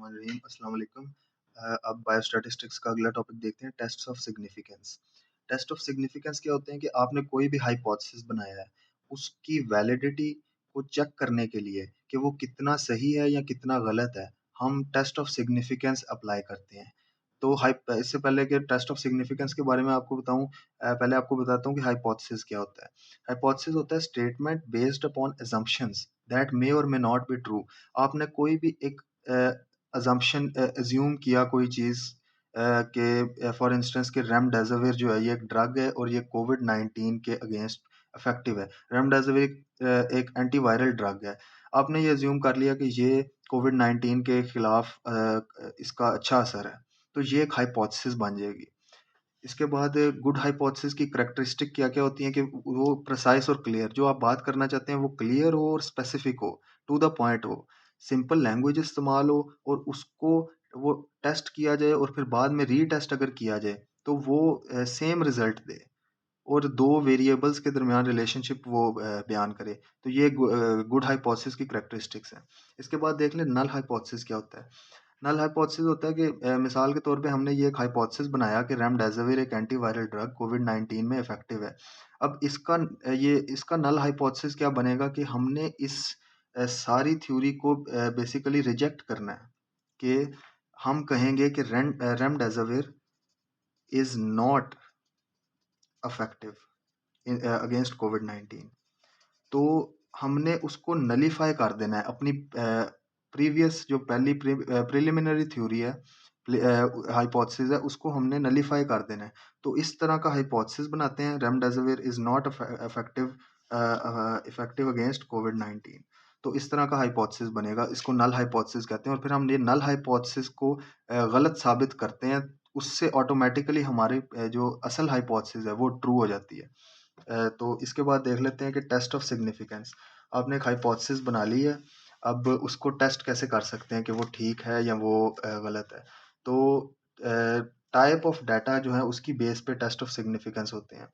बिस्मिल्लाहिर्रहमानिर्रहीम, अस्सलाम वालेकुम। अब बायोस्टैटिस्टिक्स का अगला टॉपिक देखते हैं, tests of significance. Test of significance क्या होते हैं कि आपने कोई भी हाइपोथेसिस बनाया है, उसकी वैलिडिटी को चेक करने के लिए कि वो कितना सही है या कितना गलत है, हम टेस्ट ऑफ सिग्निफिकेंस अप्लाई करते हैं। तो इससे पहले कि टेस्ट ऑफ सिग्निफिकेंस के बारे में आपको बताऊं, पहले आपको बताता हूं कि हाइपोथेसिस क्या होता है। हाइपोथेसिस होता है statement based upon assumptions that may और मे नॉट बी ट्रू। आपने कोई भी एक अजम्पशन अज्यूम किया कोई चीज़ कि फॉर इंस्टेंस कि रेमडेसिविर जो है ये एक ड्रग है और ये कोविड-19 के अगेंस्ट इफेक्टिव है। रेमडेसिविर एक एंटीवायरल ड्रग है। आपने ये अज्यूम कर लिया कि ये कोविड-19 के खिलाफ इसका अच्छा असर है, तो ये एक हाइपोथेसिस बन जाएगी। इसके बाद गुड हाइपोथेसिस की करैक्टरिस्टिक क्या-क्या होती हैं कि वो प्रिसाइज़ और क्लियर, जो आप बात करना चाहते हैं वो क्लियर हो और स्पेसिफिक हो, टू द पॉइंट हो, सिंपल लैंग्वेज इस्तेमाल हो और उसको वो टेस्ट किया जाए और फिर बाद में रीटेस्ट अगर किया जाए, तो वो सेम रिज़ल्ट दे और 2 वेरिएबल्स के दरमियान रिलेशनशिप वो बयान करे। तो ये गुड हाइपोथेसिस की करैक्टरिस्टिक्स हैं। इसके बाद देख लें नल हाइपोथेसिस क्या होता है। नल हाइपोथेसिस होता है कि मिसाल के तौर पे हमने ये एक हाइपोथेसिस बनाया कि रेमडेसिविर एक एंटीवायरल ड्रग कोविड-19 में इफेक्टिव है। अब इसका नल हाइपोथेसिस क्या बनेगा कि हमने इस सारी थ्योरी को बेसिकली रिजेक्ट करना है कि हम कहेंगे कि remdesivir is not effective against कोविड-19। तो हमने उसको नलीफाई कर देना है अपनी प्रीवियस जो पहली प्रिलिमिनरी थ्योरी है, हाइपोथेसिस है, उसको हमने नलीफाई कर देना है। तो इस तरह का हाइपोथेसिस बनाते हैं, remdesivir is not effective against कोविड-19। तो इस तरह का हाइपोथेसिस बनेगा, इसको नल हाइपोथेसिस कहते हैं। और फिर हम ये नल हाइपोथेसिस को गलत साबित करते हैं, उससे ऑटोमेटिकली हमारी जो असल हाइपोथेसिस है वो ट्रू हो जाती है। तो इसके बाद देख लेते हैं कि टेस्ट ऑफ सिग्निफिकेंस। आपने एक हाइपोथेसिस बना ली है, अब उसको टेस्ट कैसे कर सकते हैं कि वो ठीक है या वो गलत है। तो टाइप ऑफ डाटा जो है उसकी बेस पे टेस्ट ऑफ सिग्निफिकेंस होते हैं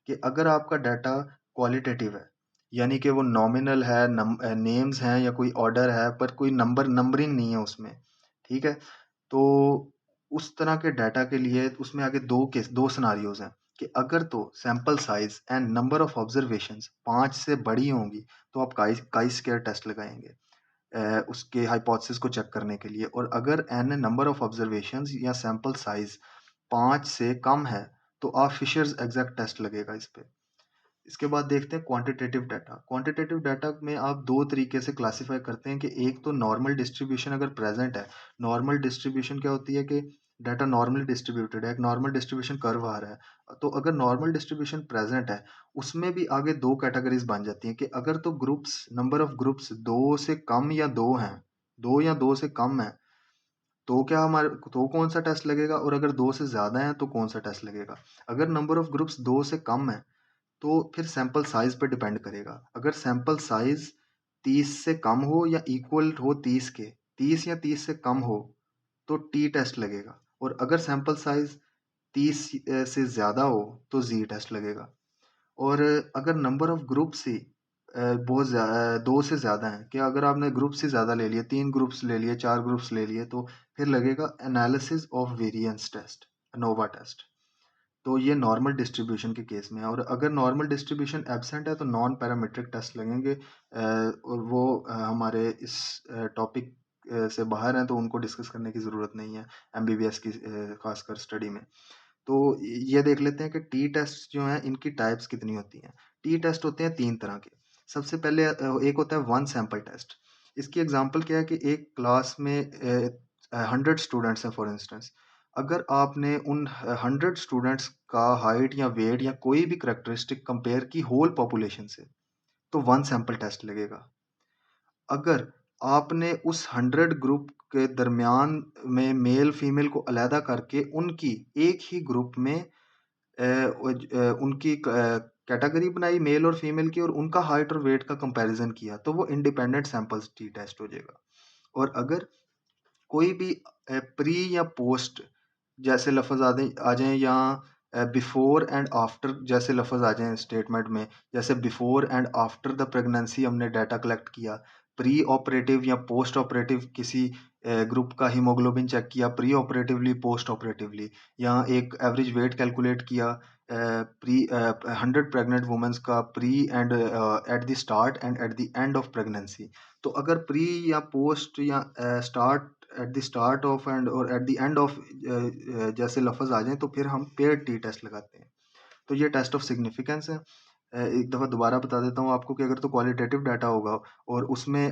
कि अगर आपका डाटा क्वालिटेटिव है, यानी कि वो नॉमिनल है, नेम्स हैं या कोई ऑर्डर है पर कोई नंबरिंग नहीं है उसमें, ठीक है। तो उस तरह के डाटा के लिए उसमें आगे दो सिनारियोज हैं कि अगर तो sample size and number of observations 5 से बड़ी होंगी, तो आप काई स्क्वायर टेस्ट लगाएंगे उसके हाइपोथेसिस को चेक करने के लिए। और अगर एन नंबर ऑफ ऑब्जर्वेशंस या सैंपल साइज 5 से कम है, तो आप फिशर्स एग्जैक्ट टेस्ट लगेगा इस पे। इसके बाद देखते हैं क्वांटिटेटिव डाटा। क्वांटिटेटिव डाटा में आप 2 तरीके से क्लासिफाई करते हैं कि एक तो नॉर्मल डिस्ट्रीब्यूशन अगर प्रेज़ेंट है। नॉर्मल डिस्ट्रीब्यूशन क्या होती है कि डाटा नॉर्मली डिस्ट्रीब्यूटेड है, एक नॉर्मल डिस्ट्रीब्यूशन कर्व आ रहा है। तो अगर नॉर्मल डिस्ट्रीब्यूशन प्रेज़ेंट है, उसमें भी आगे 2 कैटेगरीज़ बन जाती हैं कि अगर तो नंबर ऑफ ग्रुप्स 2 से कम या 2 हैं, 2 या 2 से कम है, तो क्या हमारे तो कौन-सा टेस्ट लगेगा, और अगर 2 से ज़्यादा है तो कौन-सा टेस्ट लगेगा। अगर नंबर ऑफ ग्रुप्स 2 से कम है, तो फिर सैंपल साइज पे डिपेंड करेगा। अगर सैंपल साइज 30 से कम हो या इक्वल हो 30 के, 30 या 30 से कम हो, तो टी टेस्ट लगेगा। और अगर सैंपल साइज 30 से ज़्यादा हो, तो जी टेस्ट लगेगा। और अगर नंबर ऑफ ग्रुप्स ही 2 से ज़्यादा हैं, कि अगर आपने ग्रुप्स ही ज़्यादा ले लिए, 3 ग्रुप्स ले लिए, 4 ग्रुप्स ले लिए, तो फिर लगेगा analysis of variance test, ANOVA test. तो ये नॉर्मल डिस्ट्रीब्यूशन के केस में है। और अगर नॉर्मल डिस्ट्रीब्यूशन एब्सेंट है, तो नॉन पैरामीट्रिक टेस्ट लगेंगे, और वो हमारे इस टॉपिक से बाहर हैं, तो उनको डिस्कस करने की ज़रूरत नहीं है एमबीबीएस की खासकर स्टडी में। तो ये देख लेते हैं कि टी टेस्ट जो हैं इनकी टाइप्स कितनी होती हैं। टी टेस्ट होते हैं 3 तरह के। सबसे पहले एक होता है वन सैंपल टेस्ट। इसकी एग्जांपल क्या है कि एक क्लास में 100 स्टूडेंट्स हैं फॉर इंस्टेंस। अगर आपने उन 100 स्टूडेंट्स का हाइट या वेट या कोई भी करैक्टरिस्टिक कंपेयर की होल पॉपुलेशन से, तो वन सैंपल टेस्ट लगेगा। अगर आपने उस 100 ग्रुप के दरमियान में मेल फीमेल को अलहदा करके उनकी एक ही ग्रुप में उनकी कैटेगरी बनाई मेल और फीमेल की, और उनका हाइट और वेट का कंपैरिजन किया, तो वो इंडिपेंडेंट सैंपल्स टी टेस्ट हो जाएगा। और अगर कोई भी प्री या पोस्ट जैसे लफ्ज़ आ जाएं, या बिफोर एंड आफ्टर जैसे लफ्ज़ आ जाएं स्टेटमेंट में, जैसे before and after the pregnancy हमने डाटा कलेक्ट किया, प्री ऑपरेटिव या पोस्ट ऑपरेटिव किसी ग्रुप का हीमोग्लोबिन चेक किया प्री ऑपरेटिवली, पोस्ट ऑपरेटिवली, या एक एवरेज वेट कैलकुलेट किया प्री 100 प्रेग्नेंट वुमेन्स का pre and at the start and at the end of pregnancy. तो अगर प्री या पोस्ट या start, at the start of and और एट द एंड ऑफ जैसे लफ्ज़ आ जाएँ तो फिर हम पेयर्ड टी टेस्ट लगाते हैं। तो ये टेस्ट ऑफ सिग्निफिकेंस है। एक दफ़ा दोबारा बता देता हूँ आपको कि अगर तो क्वालिटेटिव डाटा होगा और उसमें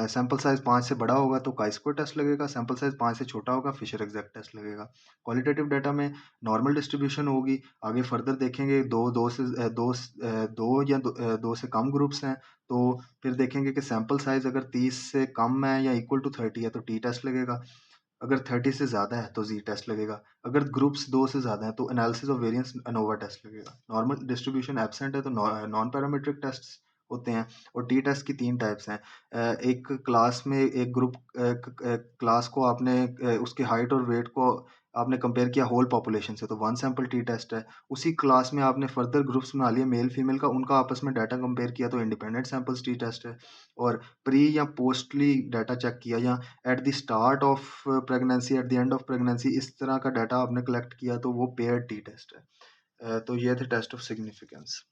सैंपल साइज़ 5 से बड़ा होगा तो काई-स्क्वायर टेस्ट लगेगा, सैंपल साइज़ 5 से छोटा होगा फिशर एग्जैक्ट टेस्ट लगेगा। क्वालिटेटिव डाटा में नॉर्मल डिस्ट्रीब्यूशन होगी, आगे फर्दर देखेंगे 2 से कम ग्रुप्स हैं, तो फिर देखेंगे कि सैंपल साइज़ अगर 30 से कम है या इक्वल टू 30 है तो टी टेस्ट लगेगा। अगर 30 से ज़्यादा है तो ज़ी टेस्ट लगेगा। अगर ग्रुप्स 2 से ज़्यादा हैं तो analysis of variance ANOVA test लगेगा। नॉर्मल डिस्ट्रीब्यूशन एब्सेंट है तो नॉन पैरामीट्रिक टेस्ट्स होते हैं। और टी टेस्ट की 3 टाइप्स हैं। एक क्लास में एक ग्रुप क्लास को आपने उसकी हाइट और वेट को आपने कंपेयर किया होल पॉपुलेशन से तो 1 सैंपल टी टेस्ट है। उसी क्लास में आपने फर्दर ग्रुप्स बना लिए मेल फीमेल का, उनका आपस में डाटा कंपेयर किया तो इंडिपेंडेंट सैंपल्स टी टेस्ट है। और प्री या पोस्टली डाटा चेक किया या at the start of pregnancy, at the end of pregnancy, इस तरह का डाटा आपने कलेक्ट किया तो वो पेयर्ड टी टेस्ट है। तो ये थे टेस्ट ऑफ सिग्निफिकेंस।